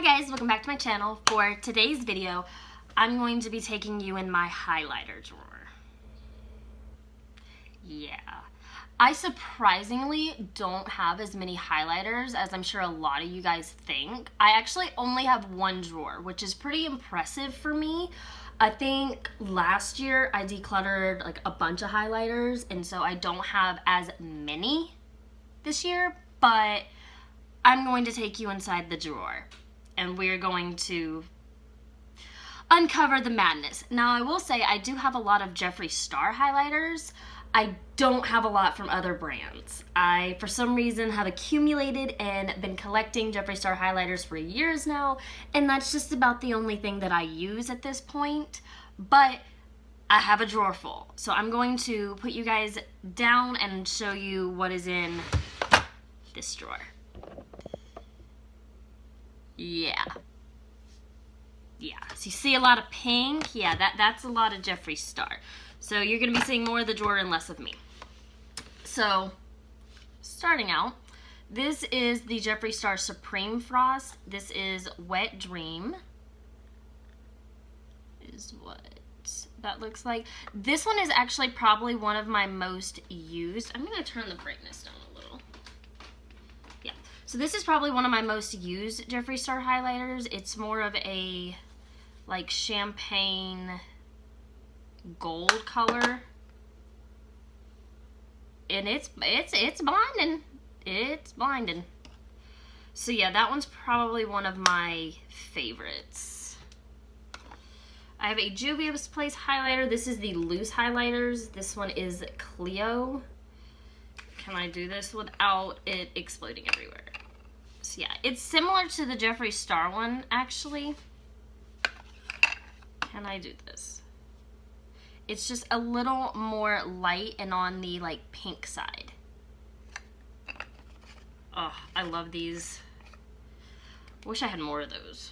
Hi guys, welcome back to my channel. For today's video, I'm going to be taking you in my highlighter drawer. Yeah, I surprisingly don't have as many highlighters as I'm sure a lot of you guys think. I actually only have one drawer, which is pretty impressive for me. I think last year I decluttered like a bunch of highlighters, and so I don't have as many this year, but I'm going to take you inside the drawer and we're going to uncover the madness. Now, I will say I do have a lot of Jeffree Star highlighters. I don't have a lot from other brands. I, for some reason, have accumulated and been collecting Jeffree Star highlighters for years now, and that's just about the only thing that I use at this point. But I have a drawer full, so I'm going to put you guys down and show you what is in this drawer. Yeah, so you see a lot of pink. Yeah, that's a lot of Jeffree Star. So you're going to be seeing more of the drawer and less of me. So, starting out, this is the Jeffree Star Supreme Frost. This is Wet Dream. Is what that looks like. This one is actually probably one of my most used. I'm going to turn the brightness down a little. Yeah. So this is probably one of my most used Jeffree Star highlighters. It's more of a like champagne gold color. And it's blinding. It's blinding. So yeah, that one's probably one of my favorites. I have a Juvia's Place highlighter. This is the loose highlighters. This one is Clio. Can I do this without it exploding everywhere? So yeah, it's similar to the Jeffree Star one, actually. Can I do this? It's just a little more light and on the like pink side. Oh, I love these. Wish I had more of those.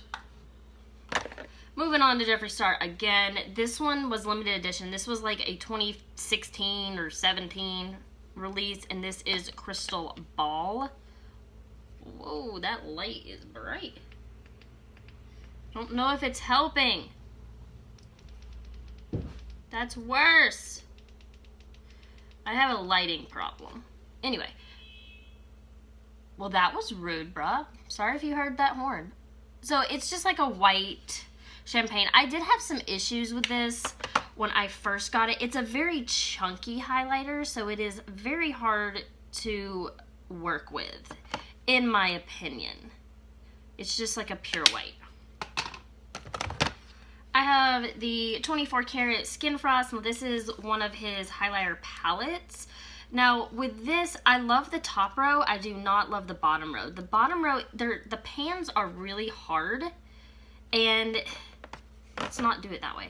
Moving on to Jeffree Star again. This one was limited edition. This was like a 2016 or 17 release, and this is Crystal Ball. Whoa, that light is bright. Don't know if it's helping. That's worse. I have a lighting problem. Anyway. Well, that was rude, bruh. Sorry if you heard that horn. So it's just like a white champagne. I did have some issues with this when I first got it. It's a very chunky highlighter, so it is very hard to work with, in my opinion. It's just like a pure white. I have the 24 karat Skin Frost. Now, this is one of his highlighter palettes. Now, with this, I love the top row. I do not love the bottom row. The bottom row, the pans are really hard, and let's not do it that way.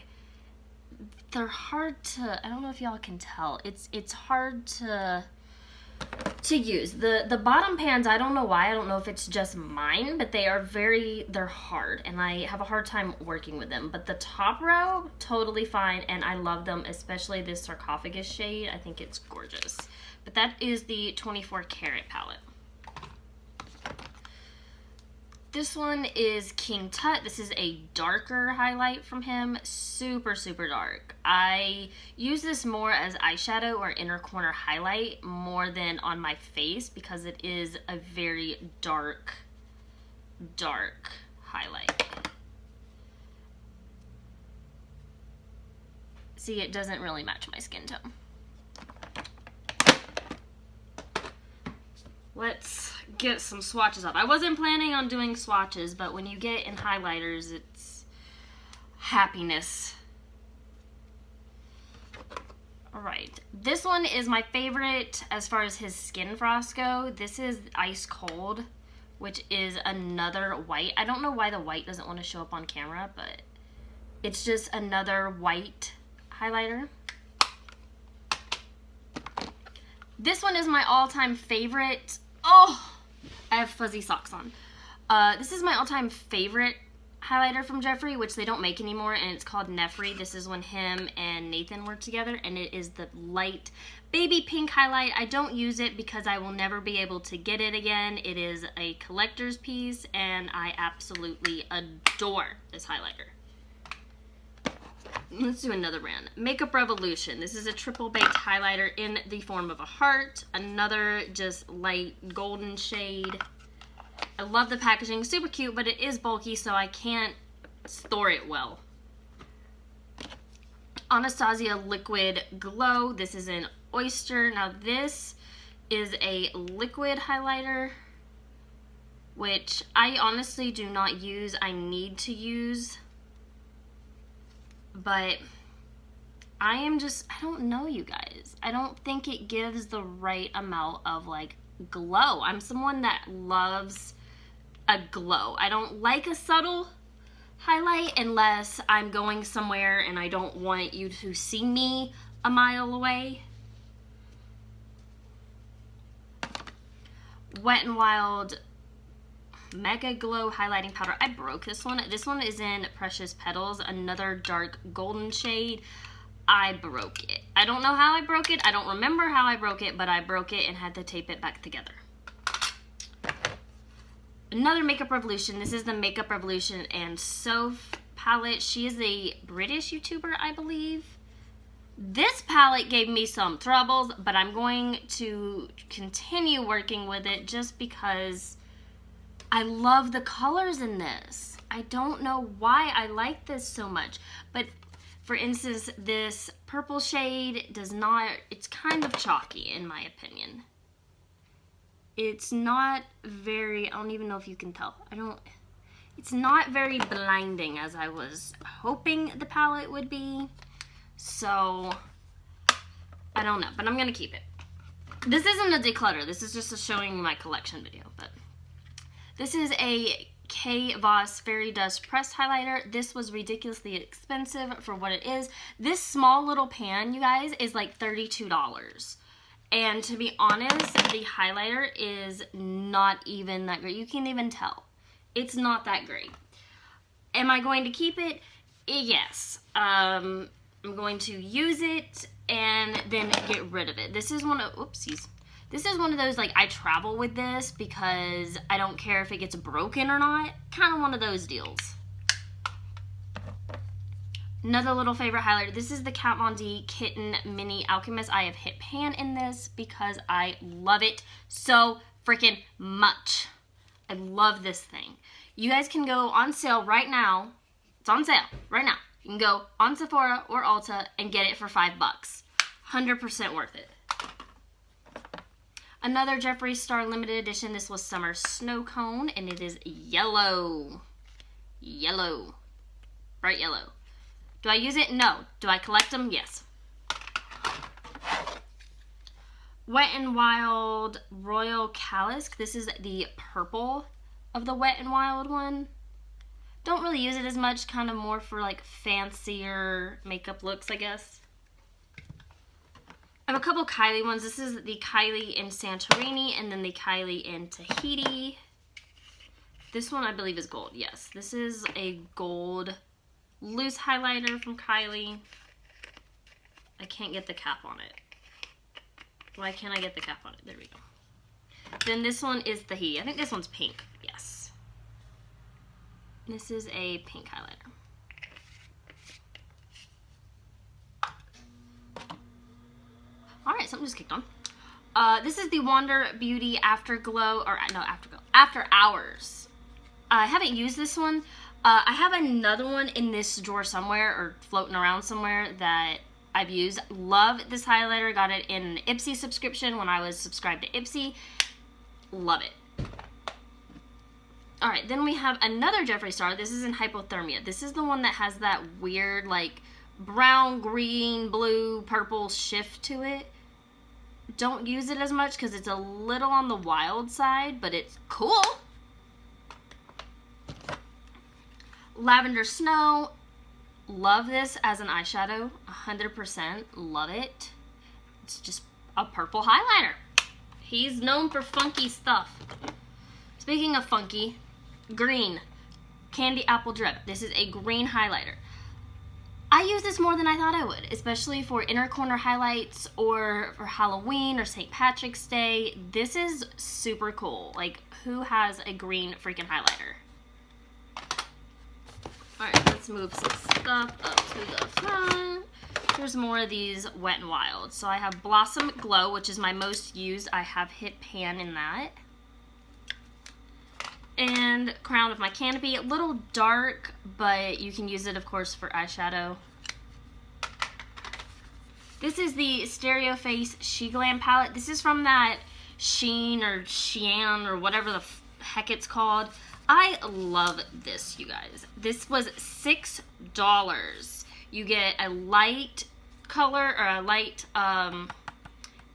They're hard to, I don't know if y'all can tell. It's hard to use. The bottom pans, I don't know why. I don't know if it's just mine, but they're hard, and I have a hard time working with them. But the top row, totally fine, and I love them, especially this sarcophagus shade. I think it's gorgeous. But that is the 24 karat palette. This one is King Tut. This is a darker highlight from him. Super, super dark. I use this more as eyeshadow or inner corner highlight more than on my face because it is a very dark, dark highlight. See, it doesn't really match my skin tone. Let's get some swatches up. I wasn't planning on doing swatches, but when you get in highlighters, it's happiness. Alright, this one is my favorite as far as his Skin Frost go. This is Ice Cold, which is another white. I don't know why the white doesn't want to show up on camera, but it's just another white highlighter. This one is my all-time favorite. Oh, I have fuzzy socks on. This is my all-time favorite highlighter from Jeffree, which they don't make anymore, and it's called Nefri. This is when him and Nathan were together, and it is the light Baby pink highlight. I don't use it because I will never be able to get it again. It is a collector's piece and I absolutely adore this highlighter. Let's do another brand. Makeup Revolution. This is a triple baked highlighter in the form of a heart. Another just light golden shade. I love the packaging. Super cute, but it is bulky, so I can't store it well. Anastasia Liquid Glow. This is an Oyster. Now this is a liquid highlighter, which I honestly do not use. I need to use. But I don't know, you guys. I don't think it gives the right amount of like glow. I'm someone that loves a glow. I don't like a subtle highlight unless I'm going somewhere and I don't want you to see me a mile away. Wet n Wild Mega Glow Highlighting Powder. I broke this one. This one is in Precious Petals, another dark golden shade. I broke it. I don't know how I broke it. I don't remember how I broke it, but I broke it and had to tape it back together. Another Makeup Revolution. This is the Makeup Revolution and Soph palette. She is a British YouTuber, I believe. This palette gave me some troubles, but I'm going to continue working with it just because I love the colors in this. I don't know why I like this so much, but for instance, this purple shade does not, it's kind of chalky in my opinion. It's not very, I don't even know if you can tell. It's not very blinding as I was hoping the palette would be. So, I don't know, but I'm gonna keep it. This isn't a declutter, this is just a showing my collection video, but this is a Kay Voss Fairy Dust Pressed Highlighter. This was ridiculously expensive for what it is. This small little pan, you guys, is like $32. And to be honest, the highlighter is not even that great. You can't even tell. It's not that great. Am I going to keep it? Yes. I'm going to use it and then get rid of it. This is one of, oopsies. This is one of those, like, I travel with this because I don't care if it gets broken or not. Kind of one of those deals. Another little favorite highlighter. This is the Kat Von D Kitten Mini Alchemist. I have hit pan in this because I love it so freaking much. I love this thing. You guys can go on sale right now. It's on sale right now. You can go on Sephora or Ulta and get it for $5. 100% worth it. Another Jeffree Star limited edition. This was Summer Snow Cone and it is yellow. Yellow. Bright yellow. Do I use it? No. Do I collect them? Yes. Wet n Wild Royal Calisk. This is the purple of the Wet n Wild one. Don't really use it as much, kind of more for like fancier makeup looks, I guess. I have a couple Kylie ones. This is the Kylie in Santorini and then the Kylie in Tahiti. This one I believe is gold. Yes, this is a gold loose highlighter from Kylie. I can't get the cap on it. Why can't I get the cap on it? There we go. Then this one is Tahiti. I think this one's pink. Yes. This is a pink highlighter. Alright, something just kicked on. This is the Wander Beauty Afterglow, or no, Afterglow, After Hours. I haven't used this one. I have another one in this drawer somewhere, or floating around somewhere, that I've used. Love this highlighter. Got it in an Ipsy subscription when I was subscribed to Ipsy. Love it. Alright, then we have another Jeffree Star. This is in Hypothermia. This is the one that has that weird, like, brown, green, blue, purple shift to it. Don't use it as much because it's a little on the wild side, but it's cool. Lavender Snow. Love this as an eyeshadow. 100%. Love it. It's just a purple highlighter. He's known for funky stuff. Speaking of funky, green. Candy Apple Drip. This is a green highlighter. I use this more than I thought I would, especially for inner corner highlights or for Halloween or St. Patrick's Day. This is super cool. Like, who has a green freaking highlighter? Alright, let's move some stuff up to the front. There's more of these Wet n Wild. So I have Blossom Glow, which is my most used. I have hit pan in that. And Crown of My Canopy, a little dark, but you can use it, of course, for eyeshadow. This is the Stereo Face She Glam palette. This is from that Sheen or Shein or whatever the heck it's called. I love this, you guys. This was $6. You get a light color or a light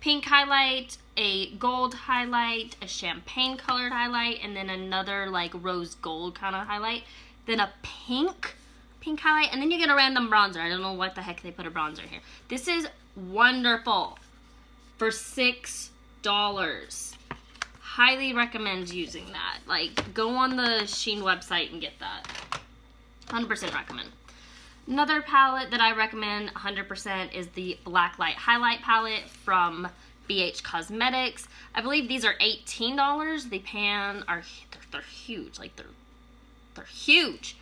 pink highlight, a gold highlight, a champagne colored highlight, and then another like rose gold kind of highlight, then a pink highlight, and then you get a random bronzer. I don't know what the heck they put a bronzer here. This is wonderful for $6. Highly recommend using that. Like, go on the Shein website and get that. 100% recommend. Another palette that I recommend 100% is the Blacklight Highlight Palette from BH Cosmetics. I believe these are $18. The pan are they're huge. Like they're huge.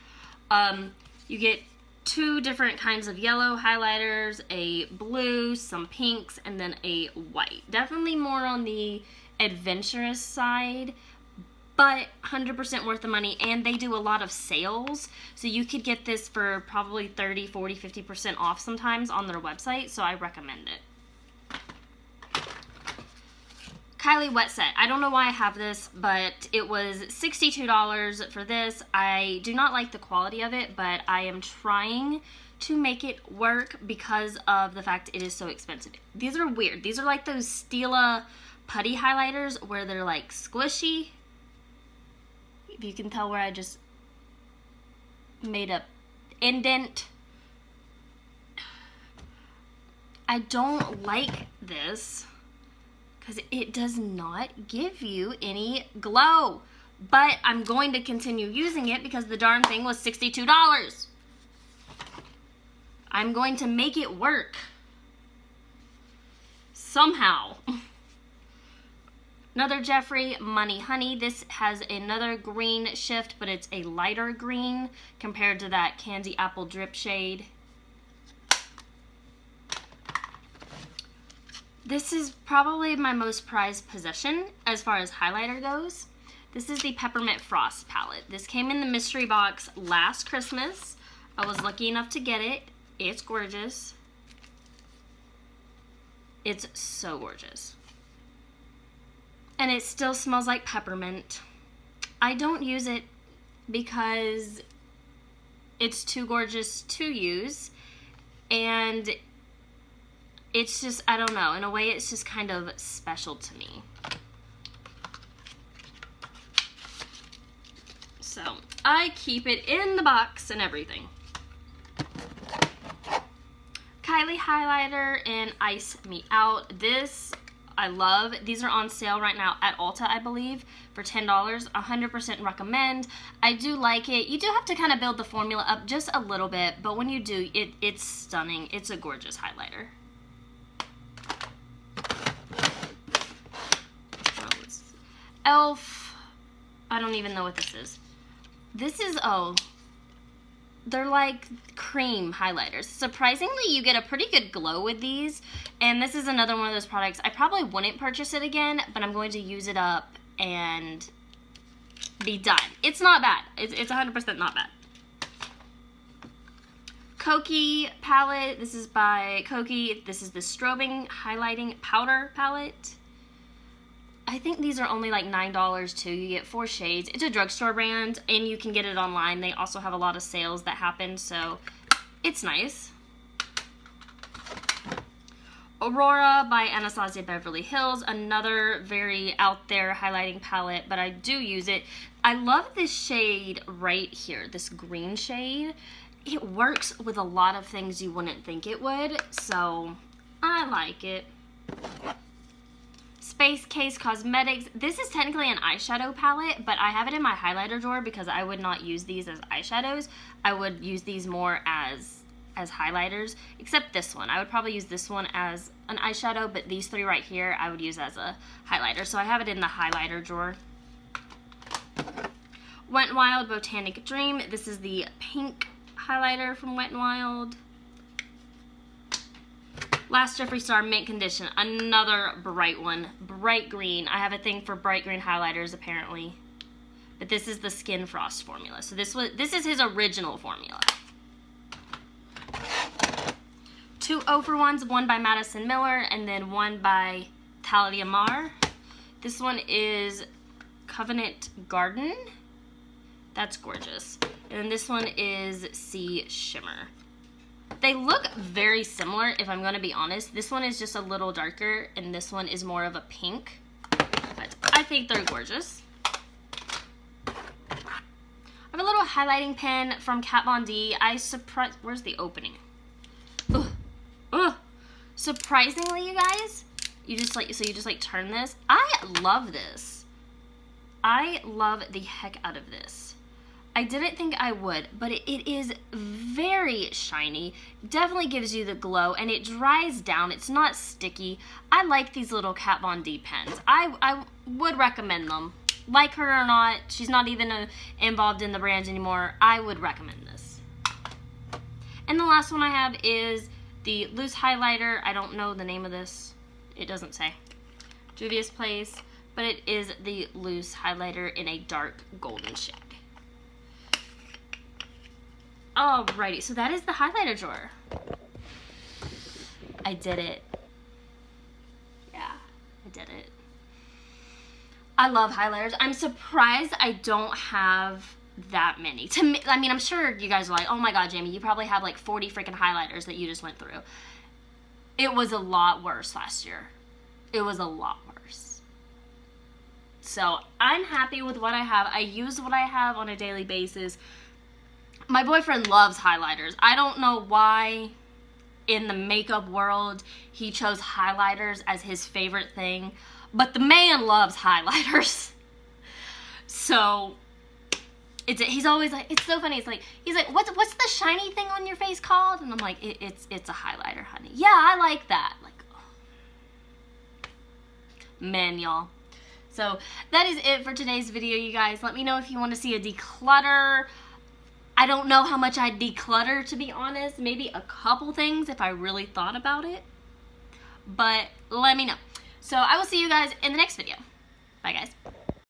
You get 2 different kinds of yellow highlighters, a blue, some pinks, and then a white. Definitely more on the adventurous side, but 100% worth the money, and they do a lot of sales, so you could get this for probably 30, 40, 50% off sometimes on their website, so I recommend it. Kylie Wet Set. I don't know why I have this, but it was $62 for this. I do not like the quality of it, but I am trying to make it work because of the fact it is so expensive. These are weird. These are like those Stila putty highlighters where they're like squishy. If you can tell where I just made a indent. I don't like this because it does not give you any glow. But I'm going to continue using it because the darn thing was $62. I'm going to make it work. Somehow. Another Jeffree Money Honey. This has another green shift, but it's a lighter green compared to that Candy Apple Drip shade. This is probably my most prized possession as far as highlighter goes. This is the Peppermint Frost palette. This came in the mystery box last Christmas. I was lucky enough to get it. It's gorgeous. It's so gorgeous. And it still smells like peppermint. I don't use it because it's too gorgeous to use. And it's just, I don't know, in a way it's just kind of special to me. So, I keep it in the box and everything. Kylie highlighter in Ice Me Out. This I love. These are on sale right now at Ulta, I believe, for $10. 100% recommend. I do like it. You do have to kind of build the formula up just a little bit, but when you do, it's stunning. It's a gorgeous highlighter. Elf. I don't even know what this is. This is, oh, they're like cream highlighters. Surprisingly, you get a pretty good glow with these. And this is another one of those products. I probably wouldn't purchase it again, but I'm going to use it up and be done. It's not bad. It's 100% not bad. Kokie palette. This is by Kokie. This is the Strobing Highlighting Powder palette. I think these are only like $9 too. You get 4 shades. It's a drugstore brand and you can get it online. They also have a lot of sales that happen, so it's nice. Aurora by Anastasia Beverly Hills. Another very out there highlighting palette, but I do use it. I love this shade right here, this green shade. It works with a lot of things you wouldn't think it would, so I like it. Space Case Cosmetics. This is technically an eyeshadow palette, but I have it in my highlighter drawer because I would not use these as eyeshadows. I would use these more as as highlighters, except this one. I would probably use this one as an eyeshadow, but these three right here I would use as a highlighter. So I have it in the highlighter drawer. Wet n Wild Botanic Dream. This is the pink highlighter from Wet n Wild. Last Jeffree Star Mint Condition, another bright one, bright green. I have a thing for bright green highlighters apparently, but this is the Skin Frost formula. So this is his original formula. 2 0-for-1s, one by Madison Miller and then one by Thalia Mar. This one is Covenant Garden. That's gorgeous. And this one is Sea Shimmer. They look very similar, if I'm going to be honest. This one is just a little darker, and this one is more of a pink. But I think they're gorgeous. I have a little highlighting pen from Kat Von D. Where's the opening? Ugh. Ugh. Surprisingly, you guys, you just turn this. I love this. I love the heck out of this. I didn't think I would, but it is very shiny. Definitely gives you the glow, and it dries down. It's not sticky. I like these little Kat Von D pens. I would recommend them. Like her or not, she's not even involved in the brand anymore. I would recommend this. And the last one I have is the loose highlighter. I don't know the name of this. It doesn't say. Juvia's Place, but it is the loose highlighter in a dark golden shade. Alrighty, so that is the highlighter drawer. I did it. Yeah, I did it. I love highlighters. I'm surprised I don't have that many. To me, I mean, I'm sure you guys are like, oh my god, Jamie, you probably have like 40 freaking highlighters that you just went through. It was a lot worse last year. It was a lot worse. So I'm happy with what I have. I use what I have on a daily basis. My boyfriend loves highlighters. I don't know why in the makeup world he chose highlighters as his favorite thing, but the man loves highlighters. So he's always like, it's so funny. He's like, what's the shiny thing on your face called? And I'm like, it's a highlighter, honey. Yeah, I like that. Like, oh. Men, y'all. So that is it for today's video, you guys. Let me know if you want to see a declutter. I don't know how much I'd declutter, to be honest. Maybe a couple things if I really thought about it. But let me know. So I will see you guys in the next video. Bye, guys.